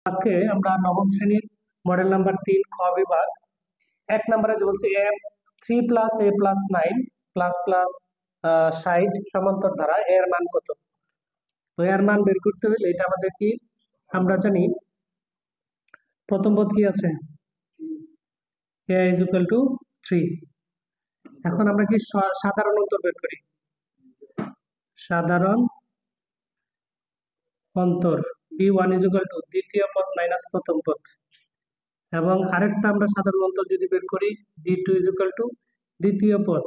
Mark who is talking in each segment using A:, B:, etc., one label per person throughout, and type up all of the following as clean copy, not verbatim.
A: আজকে আমরা নবম শ্রেণীর মডেল নাম্বার 3 খ বিভাগ 1 নম্বরে যে বলছে এ 3 প্লাস এ প্লাস 9 প্লাস প্লাস 60 সমান্তর ধারা এর মান কত। তো এর মান বের করতে হলে এটা আমাদের কি আমরা জানি প্রথম পদ কি আছে a is equal to 3। এখন আমরা কি সাধারণ অন্তর বের করি, সাধারণ অন্তর b1 is equal to দ্বিতীয় পদ মাইনাস প্রথম পদ, এবং আরেকটা আমরা সাধারণ অন্তর যদি বের করি d2 is equal to দ্বিতীয় পদ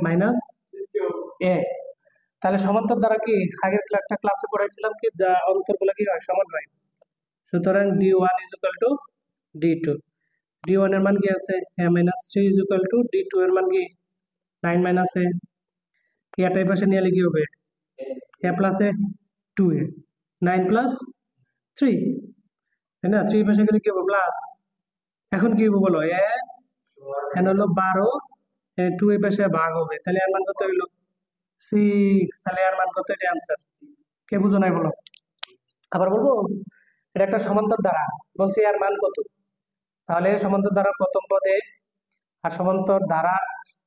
A: মাইনাস a। তাহলে সমান্তর দ্বারা কি আগের একটা ক্লাসে পড়াইছিলাম কি অন্তরগুলো কি হয় সমান হয়। সুতরাং d1 is equal to d2, d1 এর মান কি আছে a minus 3 is equal to d2 এর মান কি 9 minus a, কি এটা এই পাশে নিয়ে কি হবে a plus a 2a 9 plus 3, তাই না? 3 পাশে গেলে কি হবে প্লাস, এখন কি হবে বলো a এন হলো 12 2 এই পাশে ভাগ হবে, তাহলে এর মান কত হলো 6। তাহলে এর মান কত, এটা आंसर। কে বুঝো নাই বলো, আবার বলবো। এটা একটা সমান্তর দ্বারা বলছি এর মান কত। তাহলে সমান্তর দ্বারা প্রথম পদে আর সমান্তর দ্বারা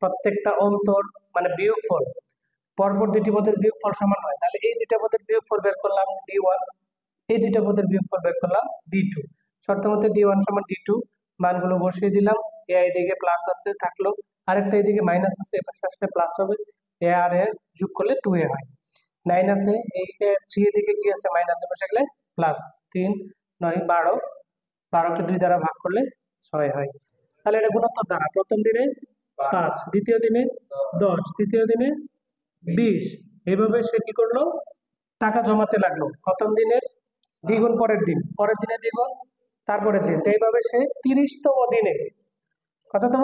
A: প্রত্যেকটা অন্তর মানে বিয়োগফল পরপর দুটি পদের বিয়োগফল সমান হয়। তাহলে এই দুইটা পদের বিয়োগফল বের করলাম d1, এই দুইটা পদের বিয়োগফল বের করলাম d2। শর্ত মতে d1 সমান d2, মানগুলো বসিয়ে দিলাম। এ এদিকে প্লাস আছে থাকলো, আরেকটা এদিকে মাইনাস আছে, এর পাশে আসলে প্লাস হবে, এ আর এ যোগ করলে 2a হয়। 9 আছে, এই 3 এদিকে কি আছে মাইনাস, এর পাশে গেলে প্লাস, 3 9 12, 12কে 2 দ্বারা ভাগ করলে 6 হয়। তাহলে এটা গুণোত্তর দ্বারা প্রথম দিনে 5, দ্বিতীয় দিনে 10, তৃতীয় দিনে 20। এইভাবে সে কি করলো টাকা জমাতে লাগলো, প্রথম দিনের দ্বিগুণ পরের দিন, পরের দিনে দ্বিগুণ তারপরের দিন। তো এইভাবে সে 30তম দিনে, কততম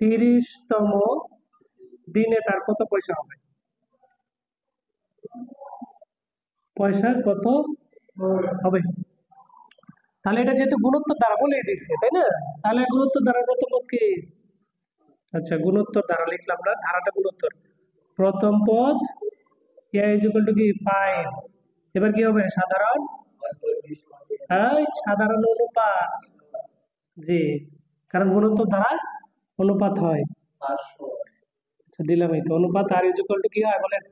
A: 30তম দিনে তার কত পয়সা হবে, পয়সা কত হবে। তাহলে এটা যেহেতু গুণোত্তর দ্বারা বলেই দিচ্ছে তাই না, তাহলে গুণোত্তর দ্বারা প্রথম পদ কি, আচ্ছা গুণোত্তর দ্বারা লিখলাম না, ধারাটা গুণোত্তর। প্রথম পদ a is equal to কি 5, এবার কি হবে সাধারণ, হ্যাঁ সাধারণ অনুপাত, জি কারণ গুণোত্তর দ্বারা অনুপাত হয়। আচ্ছা দিলাম, এই তো অনুপাত আর ইজ ইকুয়াল টু কি হয় বলেন,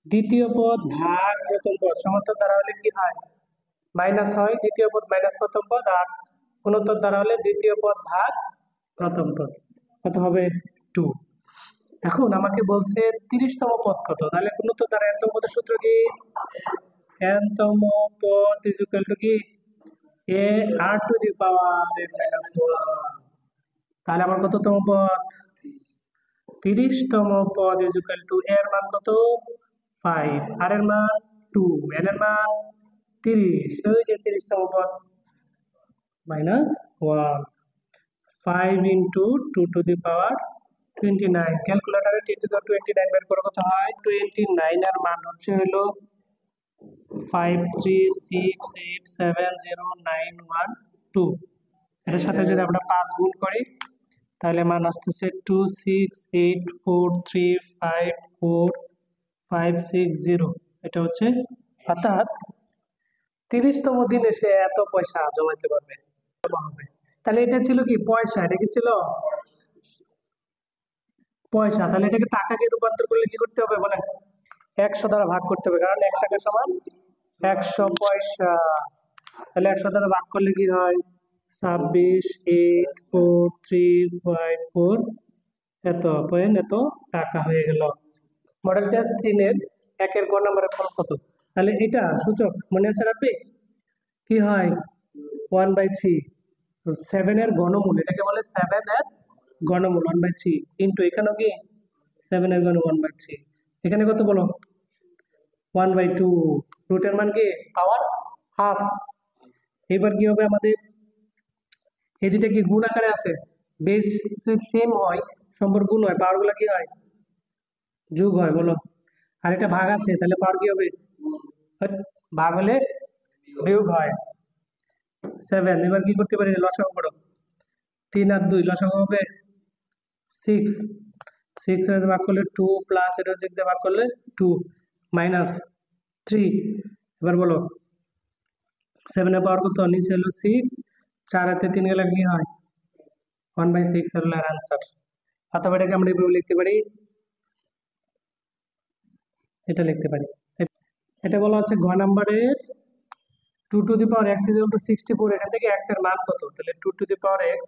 A: দ্বিতীয় পদ ভাগ প্রথম পদ। সমান্তর দ্বারা হলে কি হয় মাইনাস হয়, দ্বিতীয় পদ মাইনাস প্রথম পদ, আর গুণোত্তর দ্বারা হলে দ্বিতীয় পদ ভাগ প্রথম পদ, কত হবে 2। এখন আমাকে বলছে 30তম পদ কত, তাহলে গুণোত্তর দ্বারা n তম পদের সূত্র কি, n তম পদ ইজ ইকুয়াল টু কি a r to the power n minus 1। তাহলে আমার কততম পদ 30তম পদ ইজ ইকুয়াল টু এর মান কত 5, আর এর মান 2, n এর মান 30, ওই যে 30তম পদ minus 1, 5 into 2 to the power 29। ক্যালকুলেটরে 10 to the 29 বের করে কত হয়, 29 এর মান হচ্ছে হলো 536870912। এটার সাথে যদি আমরা 5 গুণ করি তাহলে মান আসতেছে 268435456 এটা হচ্ছে, অর্থাৎ 30তম দিনে সে এত পয়সা জমাইতে পারবে। তাহলে এটা ছিল কি পয়সা, এটা কি ছিল পয়সা। তাহলে এটাকে টাকাকে রূপান্তর করলে কি করতে হবে বলেন, 100 দ্বারা ভাগ করতে হবে, কারণ 1 টাকা সমান 100 পয়সা। তাহলে 100 দ্বারা ভাগ করলে কি হয় 26,84354 এত পয়েন্ট এত টাকা হয়ে গেল। মডেল টেস্ট 3 এর 1 এর গ নম্বরের ফল কত। তাহলে এটা সূচক মনে আছে রাখবে কি হয় 1/3, 7 এর ঘনমূল, এটাকে বলে 7 এর ঘনমূল 1/3 ইন্টু এখানেও কি 7 এর ঘনমূল 1/3, এখানে কত বলো 1/2, রুটের মান কি পাওয়ার হাফ। এবার কি হবে আমাদের, এই দুইটা কি গুণ আকারে আছে, বেস সেম হয় সম্পর্ক গুণ হয়, পাওয়ার গুলো কি হয় যোগ হয় বলো, আর এটা ভাগ আছে তাহলে পাওয়ার কি হবে ভাগ হলে বিয়োগ হয় 7। এবার কি করতে পারি লসাগু করো, 3 আর 2 লসাগু হবে 6, 6 এর ভাগ করলে 2 প্লাস এটা 6 দিয়ে ভাগ করলে 2 মাইনাস 3। এবার বলো 7 এর পাওয়ার কত, নিচে হলো 6, 4 হাতে 3 গেলে কি হয় 1/6 হলো এর आंसर। অথবা এটাকে আমরা এইভাবে লিখতে পারি, এটা লিখতে পারি। এটা বলা আছে ঘ নাম্বারের 2 টু দি পাওয়ার x = 64, এখান থেকে x এর মান কত, তাহলে 2 টু দি পাওয়ার x।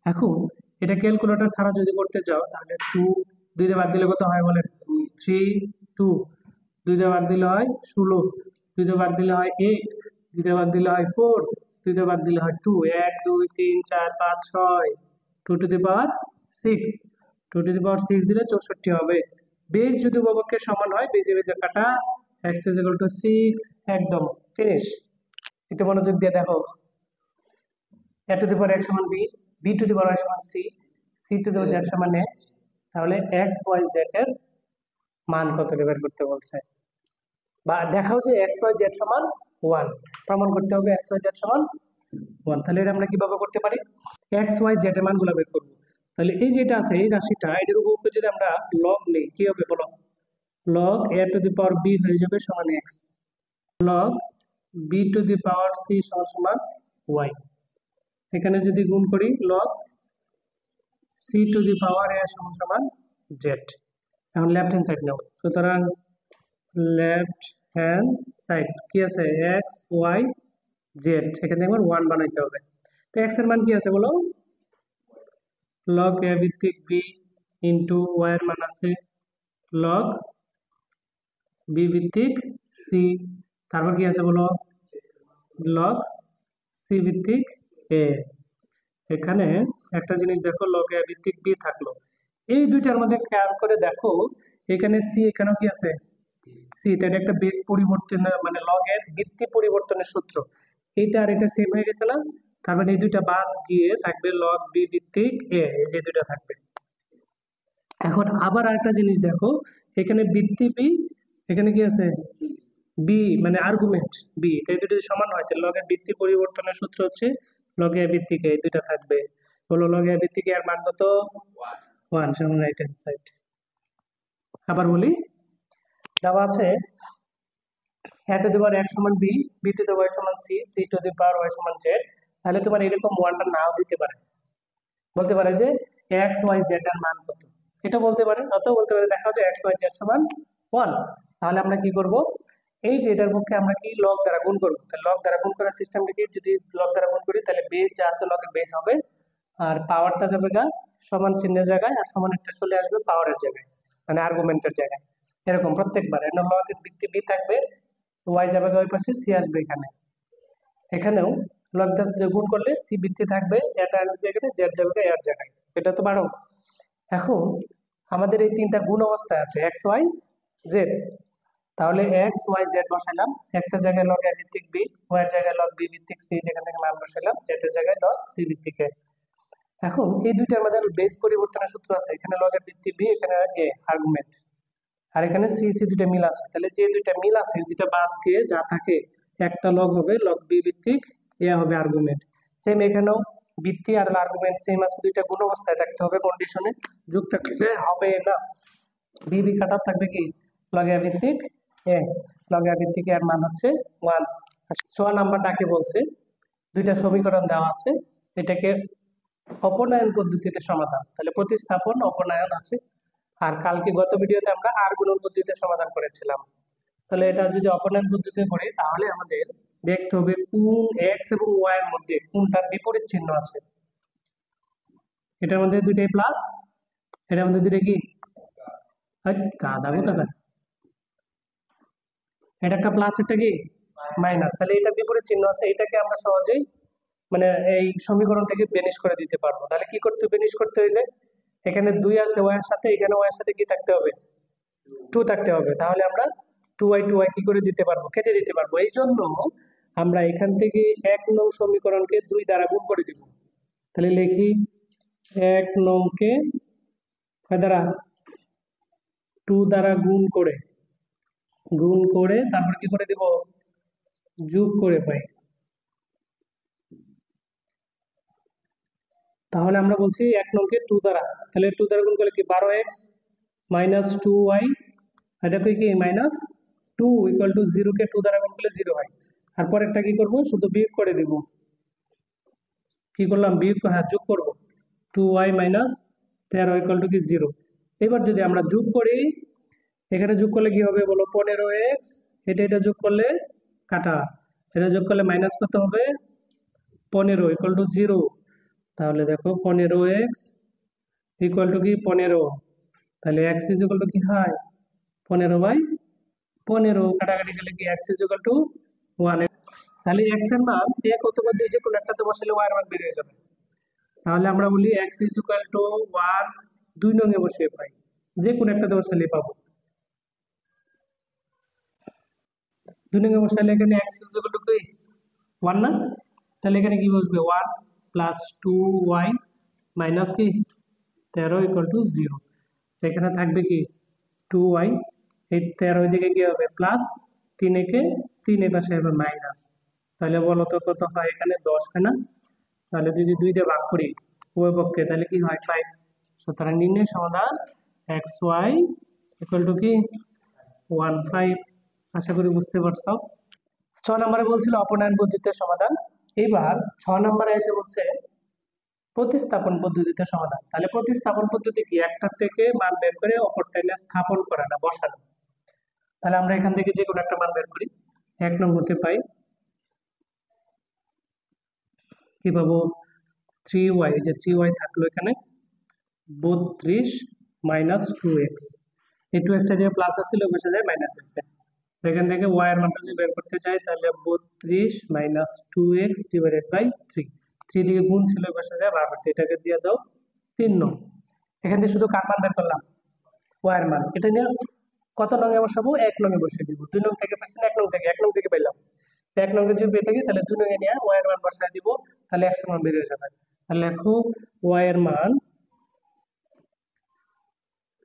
A: এখন এটা ক্যালকুলেটর ছাড়া যদি করতে যাও তাহলে 2 2 দিয়ে বাদ দিলে কত হয় বলেন, 3 2 2 দিয়ে বাদ দিলে হয় 16, 2 দিয়ে বাদ দিলে হয় 8, 2 দিয়ে বাদ দিলে হয় 4, 2 দিয়ে বাদ দিলে হয় 2, 1 2 3 4 5 6, 2 to the power 6, 2 to the পাওয়ার 6 দিলে 64 হবে। বেজ যদি উভয়পক্ষের সমান হয় বেজে বেজে কাটা, x = 6, একদম ফিনিশ। একটু মনোযোগ দিয়ে দেখো, a to the power x সমান b, b to the power y সমান c, c to the power z সমান a। তাহলে x y z এর মান কত বের করতে বলছে, বা দেখাও যে x y z সমান 1, প্রমাণ করতে হবে x y z সমান 1। তাহলে এটা আমরা কিভাবে করতে পারি, x y z এর মানগুলো বের করব। তাহলে এই যেটা আছে এই রাশিটা, এটার উপর যদি আমরা লগ নেই কি হবে বলো, log a to the power b হয়ে যাবে সমান x, log b to the power c সমান y। এখানে যদি গুণ করি log c to the power a সমান z। এখন লেফট হ্যান্ড সাইড নাও, সুতরাং লেফট হ্যান্ড সাইড কি আছে x y z, এখানে একবার 1 বানাইতে হবে। তো x এর মান কি আছে বলো, log a ভিত্তিক b ইনটু y এর মান আছে log b ভিত্তিক c, তারপর কি আছে বলো log c ভিত্তিক a। এখানে একটা জিনিস দেখো, log a ভিত্তিক b থাকলো, এই দুইটার মধ্যে খেয়াল করে দেখো এখানে c এখানেও কি আছে c, তো এটা একটা বেস পরিবর্তন মানে log এর ভিত্তি পরিবর্তনের সূত্র, এইটা আর এটা সেম হয়ে গেছে না। তার মানে এই দুইটা বাদ গিয়ে থাকবে log b ভিত্তিক a, এই যে দুইটা থাকবে। এখন আবার আরেকটা জিনিস দেখো, এখানে ভিত্তি b, এখানে কি আছে b মানে আর্গুমেন্ট b, তাই দুটো যদি সমান হয় তাহলে log এর ভিত্তি পরিবর্তনের সূত্র হচ্ছে log a ভিত্তিক a, এই দুইটা থাকবে। বলো log a ভিত্তিক a এর মান কত 1 সমান রাইট হ্যান্ড সাইড। আবার বলি, দেওয়া আছে a to the power x সমান b, b to the power y সমান c, c to the power y সমান z। তাহলে তোমার এরকম 1টা নাও দিতে পারে, বলতে পারে যে x y z এর মান কত, এটা বলতে পারে, অথবা বলতে পারে দেখা যায় x y z সমান 1। তাহলে আমরা কি করব, এই যে এটার পক্ষে আমরা কি লগ দ্বারা গুণ করব, তাহলে লগ দ্বারা গুণ করার সিস্টেমটা কি, যদি লগ দ্বারা গুণ করি তাহলে বেস যা আছে লগের বেস হবে, আর পাওয়ারটা যাবে গা সমান চিহ্নের জায়গায়, আর সমান একটা চলে আসবে পাওয়ারের জায়গায় মানে আর্গুমেন্টের জায়গায়, এরকম প্রত্যেকবার। এটা লগের ভিত্তি b থাকবে, y যাবে ওই পাশে, c আসবে এখানে, এখানেও লগ দিয়ে গুণ করলে c ভিত্তি থাকবে, এটা আসবে এখানে, z যাবে এর জায়গায়, এটা তো বারো। এখন আমাদের এই তিনটা গুণ অবস্থায় আছে x y z, তাহলে x y z বসাইলাম, x এর জায়গায় log a ভিত্তিক b, y এর জায়গায় log b ভিত্তিক c, যেখান থেকে মান বসাইলাম, z এর জায়গায় log c ভিত্তিক a। এখন এই দুইটার মধ্যে বেস পরিবর্তনের সূত্র আছে, এখানে log এর ভিত্তি b, এখানে a আর্গুমেন্ট, আর এখানে c c দুইটা মিল আছে। তাহলে যে দুইটা মিল আছে দুইটা বাদ দিয়ে যা থাকে একটা log হবে log b ভিত্তিক a হবে আর্গুমেন্ট। সেম এখানেও ভিত্তি আর আর্গুমেন্ট সেম আছে, দুইটা গুণ অবস্থায় থাকতে হবে, কন্ডিশনে যোগ থাকলে হবে না, b b কাটা থাকবে কি log a ভিত্তিক a, log a ভিত্তিক এর মান হচ্ছে 1। 6 নাম্বারটাকে বলছে দুইটা সমীকরণ দেওয়া আছে, এটাকে অপনয়ন পদ্ধতিতে সমাধান, তাহলে প্রতিস্থাপন অপনয়ন আছে। আর কালকে গত ভিডিওতে আমরা আর গুণন পদ্ধতিতে সমাধান করেছিলাম, তাহলে এটা যদি অপনয়ন পদ্ধতিতে করি তাহলে আমাদের দেখতে হবে কোন x এবং y এর মধ্যে কোনটার বিপরীত চিহ্ন আছে। এটার মধ্যে দুইটাই প্লাস, এটার মধ্যে দুইটা কি কাদা কোথাকার, এটা একটা প্লাস একটা কি মাইনাস, তাহলে এটা বিপরীত চিহ্ন আছে, এটাকে আমরা সহজেই মানে এই সমীকরণ থেকে বেনিশ করে দিতে পারবো। তাহলে কি করতে, বেনিশ করতে হইলে এখানে 2 আছে y এর সাথে, এখানে y এর সাথে কি থাকতে হবে 2 থাকতে হবে, তাহলে আমরা 2y কি করে দিতে পারবো, কেটে দিতে পারবো। এই জন্য আমরা এখান থেকে 1 নং সমীকরণকে 2 দ্বারা গুণ করে দিব, তাহলে লিখি 1 নংকে কয় দ্বারা 2 দ্বারা গুণ করে তারপর কি করে দিব যোগ করে পাই। তাহলে আমরা বলছি 1 নংকে 2 দ্বারা, তাহলে 2 দ্বারা গুণ করলে কি 12x মাইনাস 2y, এটা কি মাইনাস 2 ইকুয়াল টু 0 কে 2 দ্বারা গুণ করলে 0 হয়, আর পরেরটা কি করব, শুধু বিয়োগ করে দিব। কি করলাম, বিয়োগ, হ্যাঁ যোগ করব। 2y মাইনাস 13 ইকুয়াল টু কি 0। এবার যদি আমরা যোগ করি, এখানে যোগ করলে কি হবে বলো, 15x, এটা যোগ করলে কাটা, এটা যোগ করলে মাইনাস কত হবে, 15 ইকুয়াল টু 0। তাহলে দেখো 15x ইকুয়াল টু কি 15, তাহলে x ইজ ইকুয়াল টু কি হয় 15/15, কাটাকাটি গেলে কি x ইজ ইকুয়াল টু 1। তাহলে x এর মান এক অথবা দুই যে কোনো একটাতে বসালে y এর মান বের হয়ে যাবে। তাহলে আমরা বলি x ইজ ইকুয়াল টু 1, 2 নং এ বসিয়ে পাই, যে কোনো একটাতে বসালে পাবো। 2 নং এ বসালে এখানে x ইজ ইকুয়াল টু কি 1 না, তাহলে এখানে কি বসবে 1 প্লাস 2y মাইনাস কি 13 ইকুয়াল টু 0। এখানে থাকবে কি 2y, এই 13 দিকে কি হবে প্লাস, 3 একে 3 এর পাশে হবে মাইনাস। তাহলে বলো তো কত হয়, এখানে 10 হয় না, তাহলে যদি 2 দিয়ে ভাগ করি উভয় পক্ষে তাহলে কি হয় 5। সুতরাং নির্ণয় সমাধান xy ইকুয়াল টু কি 15। আশা করি বুঝতে পারছো। 6 নম্বরে বলছিল অপনয়ন পদ্ধতিতে সমাধান। এবার 6 নম্বরে এসে বলছে প্রতিস্থাপন পদ্ধতিতে সমাধান। তাহলে প্রতিস্থাপন পদ্ধতি কি, একটার থেকে মান বের করে অপরটা এনে স্থাপন করা, না বসানো। তাহলে আমরা এখান থেকে যে কোনো একটা মান বের করি। 1 নং হতে পাই কি পাবো 3y, যে 3y থাকলো এখানে 32 মাইনাস 2x, এই 2x টা যে প্লাস আছিল বসে যায় মাইনাস আছে। এখান থেকে y এর মানটা যদি বের করতে চাই তাহলে 32 মাইনাস 2x ডিভাইডেড বাই 3, 3 দিকে গুণ ছিল বসে যায় ভাগ আছে, এটাকে দিয়ে দাও 3 নং। এখান থেকে শুধু কার মান বের করলাম, y এর মান। এটা নিয়ে কত নং এ বসাবো, 1 নং এ বসিয়ে দিব। 2 নং থেকে পাচ্ছি না, 1 নং থেকে পেলাম। 1 নং এ যদি পেয়ে থাকি তাহলে 2 নং এ নিয়ে y এর মান বসায় দিব, তাহলে x এর মান বের হয়ে যাবে। তাহলে লেখো y এর মান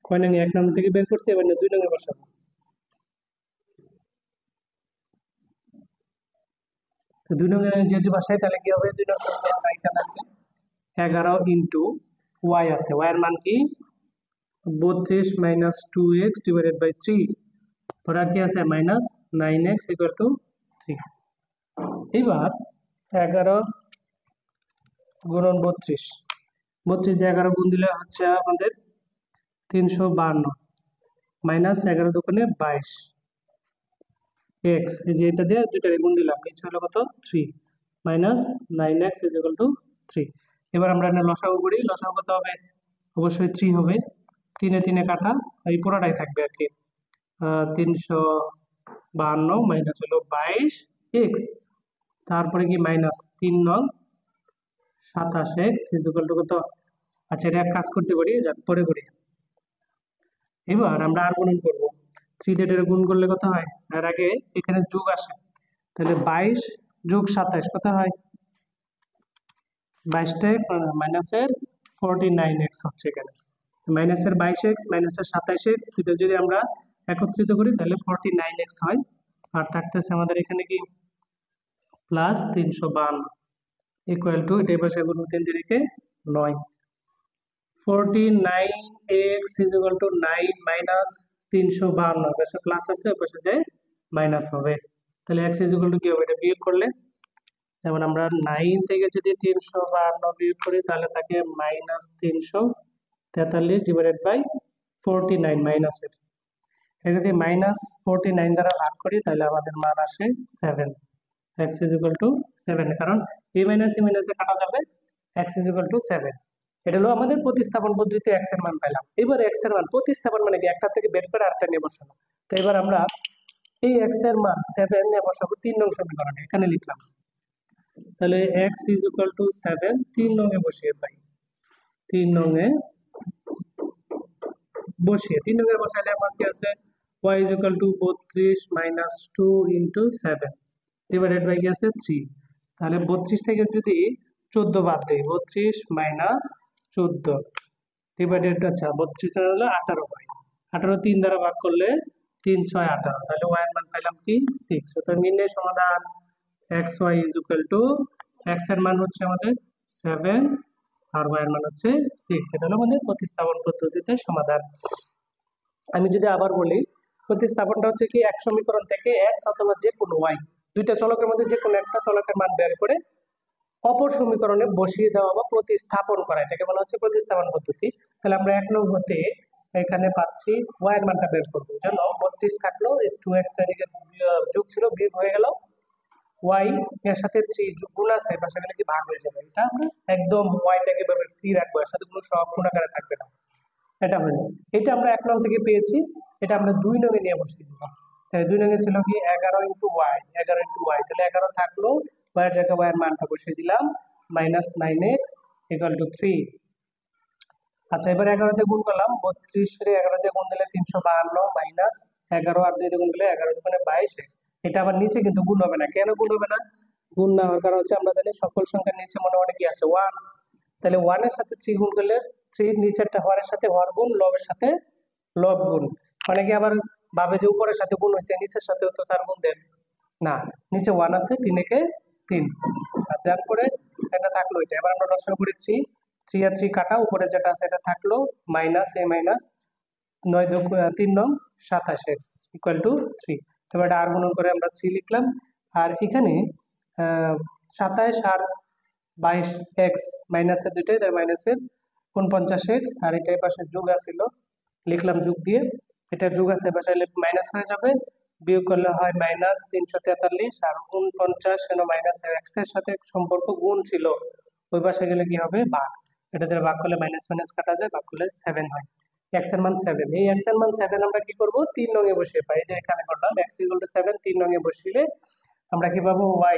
A: কয় নং, 1 নং থেকে বের করছি, এবার 2 নং এ বসাবো। তো 2 নং এ যদি বসাই তাহলে কি হবে, 2 নং সমীকরণ এখানে আছে 11 ইনটু y আছে, y এর মান কি 32 মাইনাস 2x ডিভাইডেড বাই 3, ওরা কি আছে মাইনাস 9x ইকুয়াল টু 3। এবার 11 গুণন 32, 32 দিয়ে 11 গুণ দিলে হচ্ছে আমাদের 352 মাইনাস 11 দুগুণে 22 x, এই যে এটা দিয়ে দুইটারে গুণ দিলাম, নিচে হলো কত 3 minus 9x is equal two 3। এবার আমরা এখানে লসাগু করি, লসাগু কত হবে, অবশ্যই 3 হবে, 3 এ 3 এ কাটা, এই পুরোটাই থাকবে আর কি 352 মাইনাস হলো 22x, তারপরে কি মাইনাস 3 নং 27x ইজ ইকুয়াল টু কত। আচ্ছা এটা এক কাজ করতে পারি, যাক পরে করি। এবার আমরা আর গুণন করব, 3 দিয়ে এটা গুণ করলে কত হয়, এর আগে এখানে যোগ আসে, তাহলে 22 যোগ 27 কত হয় 22x মাইনাসের 49x হচ্ছে এখানে, মাইনাসের 22x মাইনাসের 27x দুটো যদি আমরা একত্রিত করি তাহলে 49x হয়। আর থাকতেছে আমাদের এখানে কি প্লাস 352 ইকুয়াল টু, এটা পাশে গুণ 3 দিকে 9, 49x is equal two 9 minus 352, পাশে প্লাস আছে পাশে যে মাইনাস হবে, তাহলে x ইজ ইকুয়াল টু কি হবে, এটা বিয়োগ করলে যেমন আমরা 9 থেকে যদি 352 বিয়োগ করি তাহলে থাকে মাইনাস 343 ডিভাইডেড বাই 49 মাইনাসের, এটা যদি মাইনাস 49 দ্বারা ভাগ করি তাহলে আমাদের মান আসে 7, x ইজ ইকুয়াল টু 7, কারণ এই মাইনাসে কাটা যাবে, x ইজ ইকুয়াল টু 7। এটা হলো আমাদের প্রতিস্থাপন পদ্ধতিতে x এর মান পেলাম। এবার x এর মান প্রতিস্থাপন মানে কি, একটা থেকে বের করে আরেকটা নিয়ে বসানো। তো এবার আমরা এই x এর মান 7 নিয়ে বসাবো 3 নং সমীকরণে, এখানে লিখলাম, তাহলে x ইজ ইকুয়াল টু 7 3 নং এ বসিয়ে পাই, 3 নং এ বসিয়ে 3 নং এ বসালে আমার কি আছে y is equal to 32 minus 2 into 7 divided by কি আছে 3। তাহলে 32 থেকে যদি 14 বাদ দেই, 32 মাইনাস 14 ডিভাইডেড, আচ্ছা 32 হলো 18 হয়, 18 3 দ্বারা ভাগ করলে 3 6 18, তাহলে y এর মান পেলাম কি 6। তো নির্ণয় সমাধান xy is equal two, x এর মান হচ্ছে আমাদের 7 আর y এর মান হচ্ছে 6, এটা হলো আমাদের প্রতিস্থাপন পদ্ধতিতে সমাধান। আমি যদি আবার বলি, প্রতিস্থাপনটা হচ্ছে কি এক সমীকরণ থেকে x অথবা যে কোনো y দুইটা চলকের মধ্যে যে কোনো একটা চলকের মান বের করে অপর সমীকরণে বসিয়ে দেওয়া বা প্রতিস্থাপন করা, এটাকে বলা হচ্ছে প্রতিস্থাপন পদ্ধতি। তাহলে আমরা 1 নং হতে এখানে পাচ্ছি y এর মানটা বের করবো, জন্য 32 থাকলো, 2x এদিকে যোগ ছিল, বিয়োগ হয়ে গেল, y এর সাথে 3 যোগ গুণ আছে, পাশে গেলে কি ভাগ হয়ে যাবে, এটা আমরা একদম y টাকে এভাবে ফ্রি রাখবো, এর সাথে কোনো সব গুণ আকারে থাকবে না। এটা হলো, এটা আমরা 1 নং থেকে পেয়েছি, এটা আমরা 2 নং এ নিয়ে বসিয়ে দিলাম। তাহলে 2 নং এ ছিল কি 11 ইনটু y, 11 ইনটু y, তাহলে 11 থাকলো, y এর জায়গায় y এর মানটা বসিয়ে দিলাম, -9x = 3। আচ্ছা, এবার 11 দিয়ে গুণ করলাম, 32 রে 11 দিয়ে গুণ দিলে 352 মাইনাস 11 আর 2 দিয়ে গুণ করলে 11 দুগুণে 22x। এটা আবার নিচে কিন্তু গুণ হবে না, কেন গুণ হবে না? গুণ না হওয়ার কারণ হচ্ছে আমরা জানি সকল সংখ্যার নিচে মনে মনে কি আছে 1, তাহলে 1 এর সাথে 3 গুণ করলে 3 নিচেরটা হরের সাথে হর গুণ, লবের সাথে লব গুণ। অনেকে আবার ভাবে যে উপরের সাথে গুণ হয়েছে নিচের সাথেও তো 4 গুণ দেন, না, নিচে 1 আছে, 3 একে 3, আর তারপরে এটা থাকলো এটা। এবার আমরা লসাগু করি 3 আর 3 কাটা, উপরে যেটা আছে এটা থাকলো, মাইনাস এ মাইনাস 3 নং 27x = 3। এবার আর গুণন করে আমরা 3 লিখলাম, আর এখানে 27 আর 22x মাইনাসের দুইটাই, তাই মাইনাসের 49x, আর এটা এই পাশে যোগ আছিল, লিখলাম যোগ দিয়ে, এটা যোগ আছে পাশে মাইনাস হয়ে যাবে, বিয়োগ করলে হয় -343, আর 49 এর মাইনাস x এর সাথে সম্পর্ক গুণ ছিল, ওই পাশে গেলে কি হবে ভাগ, এটা দিয়ে ভাগ করলে মাইনাস মাইনাস কাটা যায়, ভাগ করলে 7 হয়, x এর মান 7। এই x এর মান 7 আমরা কি করব 3 নং এ বসিয়ে পাই, যে এখানে করলাম x = 7, 3 নং এ বসিয়ে আমরা কি পাবো y,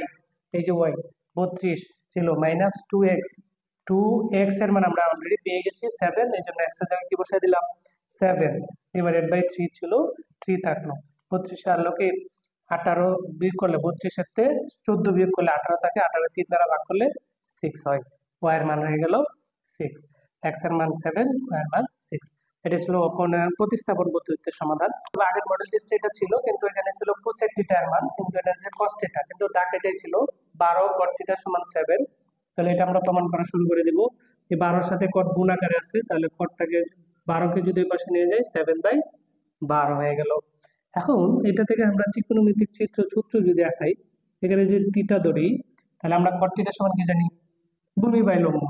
A: এই যে y 32 ছিল -2x এর মান আমরা অলরেডি পেয়ে গেছি 7, এই জন্য x এর জায়গায় কি বসাই দিলাম 7 / 3 ছিল, 3 থাকলো, 32 আর লোকে 18 বিয়োগ করলে 32 এর থেকে 14 বিয়োগ করলে 18 থাকে, 18 3 দ্বারা ভাগ করলে 6 হয়, y এর মান হয়ে গেল 6, x এর মান 7, y এর মান 6। এটা ছিল প্রতিস্থাপন পদ্ধতিতে সমাধান। আগের মডেল টেস্টে এটা ছিল, কিন্তু এখানে ছিল কোসেক থিটা এর মান, কিন্তু এটা যে কস থিটা, কিন্তু ডাক এটাই ছিল 12 কট থিটা = 7। তাহলে এটা আমরা প্রমাণ করা শুরু করে দিব। এই 12 এর সাথে কট গুণ আকারে আছে, তাহলে কটটাকে 12 কে যদি পাশে নিয়ে যাই 7/12 হয়ে গেল। এখন এটা থেকে আমরা ত্রিকোণমিতিক সূত্র যদি দেখাই, এখানে যদি থিটা ধরি, তাহলে আমরা কট থিটা সমান কি জানি, ভূমি বাই লম্ব।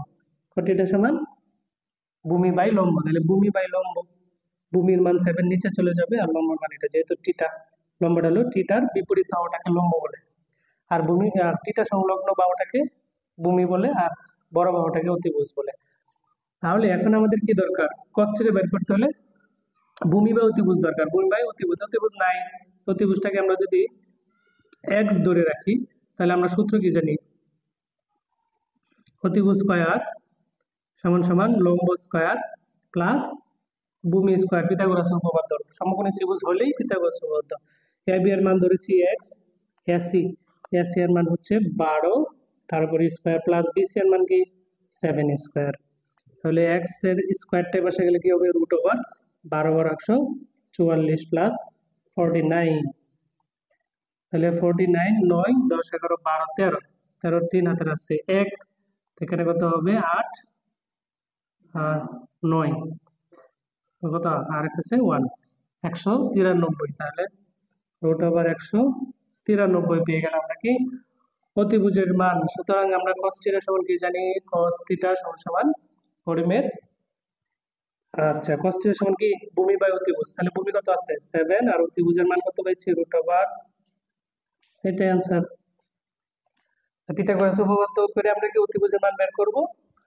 A: কট থিটা সমান ভূমি বাই লম্ব, তাহলে ভূমি বাই লম্ব, ভূমির মান 7 নিচে চলে যাবে, আর লম্ব মান এটা, যেহেতু থিটা, লম্বটা হলো থিটার বিপরীত বাহুটাকে লম্ব বলে, আর ভূমি আর থিটা সংলগ্ন বাহুটাকে ভূমি বলে, আর বড় বাহুটাকে অতিভুজ বলে। তাহলে এখন আমাদের কি দরকার, কস থিটা বের করতে হলে ভূমি বা অতিভুজ দরকার, ভূমি বাই অতিভুজ, অতিভুজ নাই, অতিভুজটাকে আমরা যদি x ধরে রাখি, তাহলে আমরা সূত্র কি জানি, অতিভুজ স্কয়ার সমান সমান লম্ব স্কয়ার প্লাস ভূমি স্কয়ার, পিথাগোরাসের উপপাদ্য। সমকোণী ত্রিভুজ হলেই পিথাগোরাসের উপপাদ্য। AB এর মান ধরেছি x, AC এর মান হচ্ছে 12, তারপরে স্কয়ার প্লাস BC এর মান কি 7 স্কয়ার, তাহলে x এর স্কয়ারটা বসে গেলে কি হবে √12 বার 144 প্লাস 49, তাহলে 49 9 10 11 12 13, 13 3 হাতের আছে 1, এখানে কত হবে 8 আর 9 কত, আর আছে 1, 193, তাহলে √193 পেয়ে গেলাম নাকি অতিভুজের মান। সুতরাং আমরা cos θ সমান কি জানি, cos θ সমান পরিমেয়, আচ্ছা cos θ সমান কি ভূমি বাই অতিভুজ, তাহলে ভূমি কত আছে 7, আর অতিভুজের মান কত পাইছি √, এটাই आंसर। পিথাগোরাস উপপাদ্য করে আমরা কি অতিভুজের মান বের করব,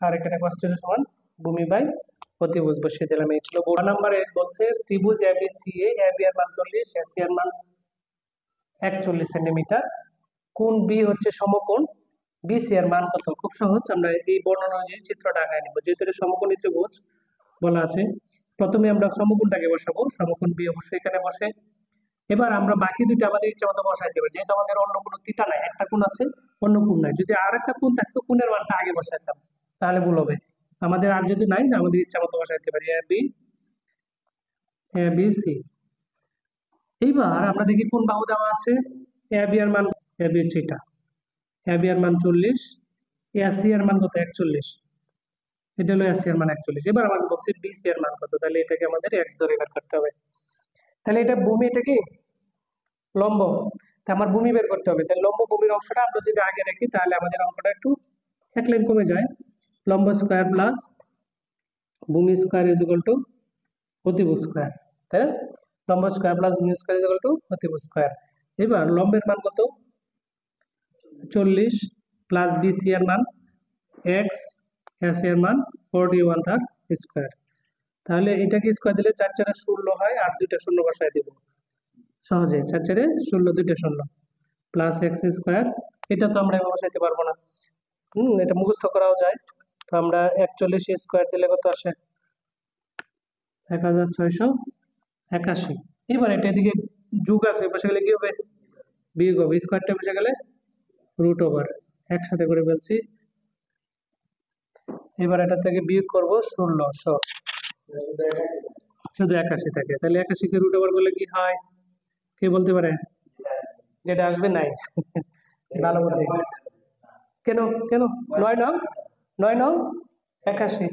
A: আর এখানে cos θ সমান ভূমি বাই অতিভুজ বসিয়ে দিলাম। এই ছিল 2 নম্বরে, বলছে ত্রিভুজ ABCA, AB এর মান 40, AC এর মান 41 সেন্টিমিটার, কোণ B হচ্ছে সমকোণ, BC এর মান কত, খুব সহজ, আমরা এই বর্ণনা অনুযায়ী চিত্রটা আঁকায় নিব, যেহেতু এটা সমকোণী ত্রিভুজ বলা আছে। প্রথমে আমরা সমকোণটাকে বসাবো, সমকোণ B অবশ্যই এখানে বসে, এবার আমরা বাকি দুটো আমাদের ইচ্ছা মতো বসাইতে পারি, যেহেতু আমাদের অন্য কোনো থিটা নাই, একটা কোণ আছে অন্য কোণ নাই, যদি আর একটা কোণ থাকতো কোণের মানটা আগে বসাইতাম, তাহলে ভুল হবে। আমাদের আর যদি নাই, আমাদের ইচ্ছা মতো বসাইতে পারি ABC। এইবার আমরা দেখি কোন বাহু দেওয়া আছে, AB এর মান, AB হচ্ছে এটা, AB এর মান 40, AC এর মান কত 41, এটা হলো AC এর মান 41। এবার আমাকে বলছে BC এর মান কত, তাহলে এটাকে আমাদের x ধরে বের করতে হবে। তাহলে এটা ভূমি, এটা কি লম্ব, তা আমার ভূমি বের করতে হবে, তাহলে লম্ব ভূমির অংশটা আমরা যদি আগে রাখি তাহলে আমাদের অঙ্কটা একটু এক লাইন কমে যায়। লম্ব স্কোয়ার প্লাস ভূমি স্কোয়ার ইজ ইকুয়াল টু অতিভুজ স্কোয়ার, তাই না? লম্ব স্কোয়ার প্লাস ভূমি স্কোয়ার ইজ ইকুয়াল টু অতিভুজ স্কোয়ার। এবার লম্বের মান কত? 40 প্লাস বিসি এর মান এক্স, এস এর মান 41 তার স্কোয়ার। তাহলে এটাকে স্কোয়ার দিলে 4 4 16 হয়, আর দুইটা শূন্য বসায় দেব সহজে। 4 4 16, দুইটা শূন্য, প্লাস এক্স স্কোয়ার। এটা তো আমরা বসাইতে পারবো না, এটা মুখস্থ করাও যায়। তো আমরা 41 স্কোয়ার দিলে কত আসে? 1681। এবার এটা এদিকে যুগ আছে, বসে গেলে কি হবে? বিয়োগ হবে। স্কোয়ারটা বসে গেলে রুট ওভার, একসাথে করে ফেলছি। এবার এটা থেকে বিয়োগ করবো 1600, শুধু 81 থাকে। তাহলে 81 কে রুট ওভার করলে কি হয়? কে বলতে পারে? যেটা আসবে নাই। ভালো বুদ্ধি। কেন কেন? 9 9 81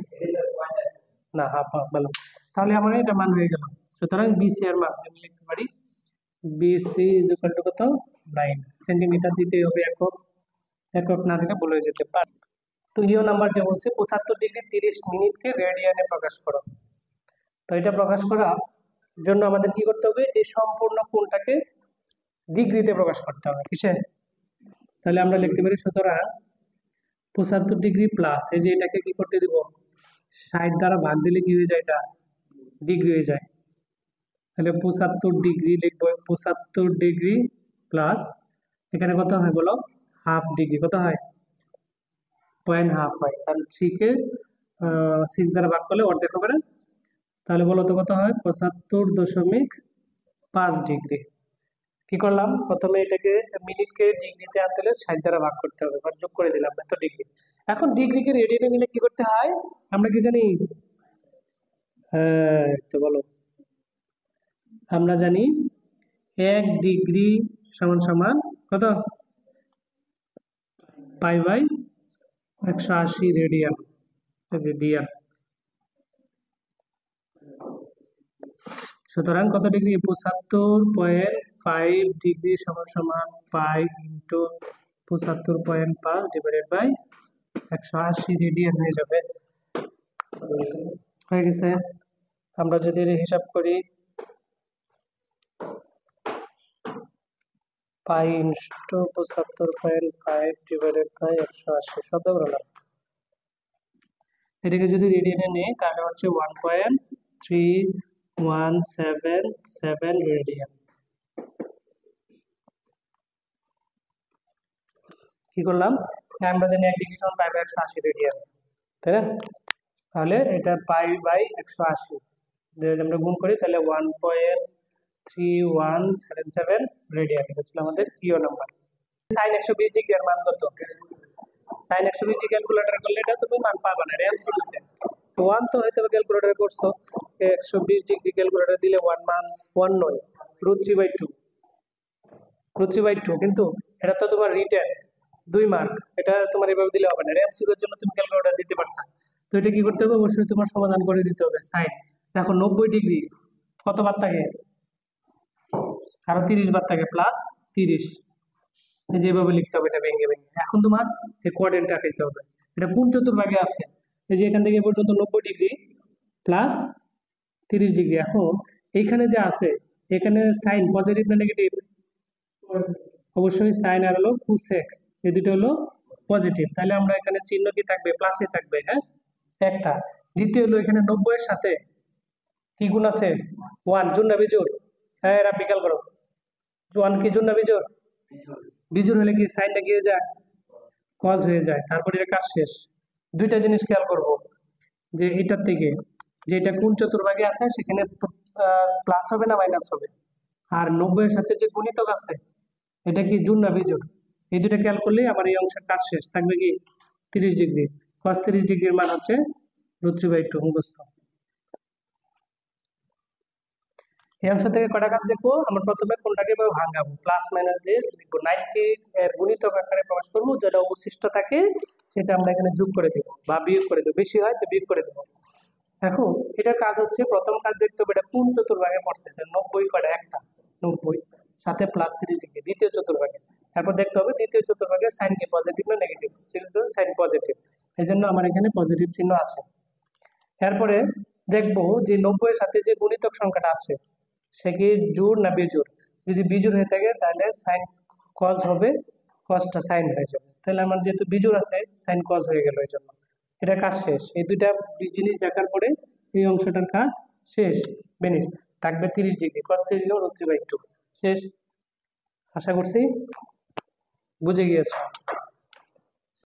A: না, হাফ হাফ, ভালো। তাহলে আমার এটা মান হয়ে গেল। সুতরাং বিসি এর মান আমি লিখতে পারি বিসি ইজ ইকুয়াল টু কত? 9 সেন্টিমিটার। দিতে হবে একক, একক না দিলে ভুলে যেতে পারে। তো ইও নাম্বার যে বলছে 75 ডিগ্রি 30 মিনিটকে রেডিয়ানে প্রকাশ করো। তো এটা প্রকাশ করার জন্য আমাদের কি করতে হবে? এই সম্পূর্ণ কোণটাকে ডিগ্রিতে প্রকাশ করতে হবে। কিসে? তাহলে আমরা লিখতে পারি সুতরাং 75 ডিগ্রি প্লাস, এই যে এটাকে কি করতে দিব? 60 দ্বারা ভাগ দিলে কি হয়ে যায়? এটা ডিগ্রি হয়ে যায়। তাহলে 75 ডিগ্রি লিখবো। 75 ডিগ্রি প্লাস এখানে কত হয় বলো? Half degree. কত হয়? 0.5 হয়, কারণ 3 কে 6 দ্বারা ভাগ করলে অর্ধেক হবে না? তাহলে বলো তো কত হয়? 75.5 ডিগ্রি। কি করলাম? প্রথমে এটাকে মিনিটকে ডিগ্রিতে আনতে হলে 60 দ্বারা ভাগ করতে হবে, এবার যোগ করে দিলাম এত ডিগ্রি। এখন ডিগ্রিকে রেডিয়ানে নিলে কি করতে হয় আমরা কি জানি? হ্যাঁ, তো বলো। আমরা জানি 1 ডিগ্রি সমান সমান কত? Pi by 180 radian. রেডিয়ান। সুতরাং কত ডিগ্রি? 75.5 ডিগ্রি সমান সমান pi into 75.5 divided by 180 radian হয়ে যাবে। হয়ে গেছে। আমরা যদি এর হিসাব করি, পাই ইন্টু 75.5 ডিভাইডেড বাই 180 শব্দ বললাম। এটাকে যদি রেডিয়ানে নেই তাহলে হচ্ছে 1.3177 রেডিয়ান। কি করলাম? আমরা জানি 1 ডিগ্রি সমান পাই বাই 180 রেডিয়ান, তাই না? তাহলে এটা পাই বাই 180 যদি আমরা গুণ করি তাহলে 1.3177 রেডিয়ান। এটা ছিল আমাদের ইও নাম্বার। সাইন 120 ডিগ্রি এর মান কত? সাইন 120 ডিগ্রি ক্যালকুলেটর করলে এটা তুমি মান পাবা না, এমসিকিউতে 1 তো হয়তো ক্যালকুলেটরে করছো। 120 ডিগ্রি ক্যালকুলেটর দিলে 1 মান 1 নয়, √3/2, √3/2। কিন্তু এটা তো তোমার রিটেন 2 মার্ক, এটা তোমার এভাবে দিলে হবে না। এমসিকিউর জন্য তুমি ক্যালকুলেটর দিতে পারতা। তো এটা কি করতে হবে? অবশ্যই তোমার সমাধান করে দিতে হবে। সাইন দেখো 90 ডিগ্রি কত বার থাকে? আরো 30 বার থাকে, প্লাস 30। যেভাবে লিখতে হবে এটা ভেঙে ভেঙে। এখন তোমার এই কোয়াড্রেন্টটা আঁকাইতে হবে। এটা কোন চতুর্ভাগে আছে? এই যে এখান থেকে এ পর্যন্ত 90 ডিগ্রি প্লাস 30 ডিগ্রি। এখন এইখানে যে আছে এখানে সাইন পজিটিভ না নেগেটিভ? অবশ্যই সাইন আর হলো কোসেক, এই দুটো হলো পজিটিভ। তাহলে আমরা এখানে চিহ্ন কি থাকবে? প্লাসে থাকবে, হ্যাঁ একটা। দ্বিতীয় হলো এখানে 90 এর সাথে কি গুণ আছে? 1। জোড় না বিজোড়? হ্যাঁ, এরা বিকাল করো। 1 কি জোড় না বিজোড়? বিজোড় হলে কি সাইনটা কি হয়ে যায়? কজ হয়ে যায়। তারপরে এটা কাজ শেষ। দুইটা জিনিস খেয়াল করব, যে এটার থেকে যেটা কোন চতুর্ভাগে আছে সেখানে প্লাস হবে না মাইনাস হবে, আর 90 এর সাথে যে গুণিতক আছে এটা কি জোড় না বিজোড়? এই দুটো খেয়াল করলেই আমার এই অংশের কাজ শেষ। থাকবে কি 30 ডিগ্রি। cos 30 ডিগ্রির মান হচ্ছে √3/2 মুখস্থ। এই অংশ থেকে কটা কাজ দেখবো? আমরা প্রথমে কোনটাকে ভাঙাবো, প্লাস মাইনাস দিয়ে লিখবো। 90 এর গুণিতক আকারে প্রকাশ করবো, যেটা অবশিষ্ট থাকে সেটা আমরা এখানে যোগ করে দেবো বা বিয়োগ করে দেবো। বেশি হয় তো বিয়োগ করে দেবো। এখন এটার কাজ হচ্ছে, প্রথম কাজ দেখতে হবে এটা কোন চতুর্ভাগে পড়ছে। 90 কটা? একটা 90। সাথে প্লাস 30 ডিগ্রি দ্বিতীয় চতুর্ভাগে। তারপর দেখতে হবে দ্বিতীয় চতুর্ভাগে সাইন কি পজিটিভ না নেগেটিভ, সাইন পজিটিভ, এই জন্য আমার এখানে পজিটিভ চিহ্ন আছে। এরপরে দেখবো যে 90 এর সাথে যে গুণিতক সংখ্যাটা আছে সে কি জোড় না বিজোড়। যদি বিজোড় হয়ে থাকে তাহলে সাইন কজ হবে, কজটা সাইন হয়ে যাবে। তাহলে আমার যেহেতু বিজোড় আছে সাইন কজ হয়ে গেল, এই জন্য এটা কাজ শেষ। এই দুইটা জিনিস দেখার পরে এই অংশটার কাজ শেষ, ফিনিশ। থাকবে 30 ডিগ্রি, cos 30 √3/2 শেষ। আশা করছি বুঝে গিয়েছো।